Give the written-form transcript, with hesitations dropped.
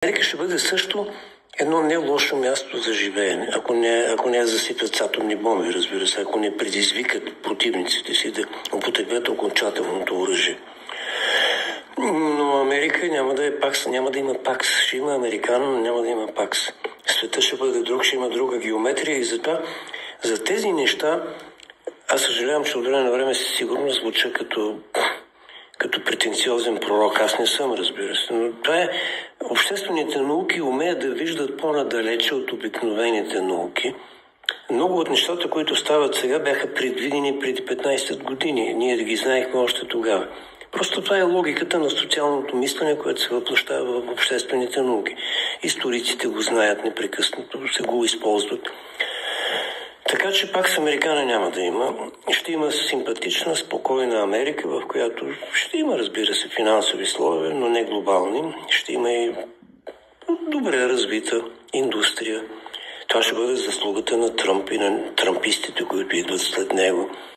Америка ще бъде също едно не лошо място за живеене, ако не засипят с атомни бомби, разбира се, ако не предизвикат противниците си да употребят окончателното оръжие. Но Америка няма да е пакс, няма да има пакс. Ще има американо, но няма да има пакс. Света ще бъде друг, ще има друга геометрия и затова за тези неща аз съжалявам, че от време на време сигурно звуча като претенциозен пророк. Аз не съм, разбира се. Но това е, обществените науки умеят да виждат по-надалече от обикновените науки. Много от нещата, които стават сега, бяха предвидени преди 15 години. Ние да ги знаехме още тогава. Просто това е логиката на социалното мислене, което се въплъщава в обществените науки. Историците го знаят непрекъснато, се го използват. Така че пак с американа няма да има. Ще има симпатична, спокойна Америка, в която ще има, разбира се, финансови слове, но не глобални. Ще има и добре развита индустрия. Това ще бъде заслугата на Тръмп и на трампистите, които идват след него.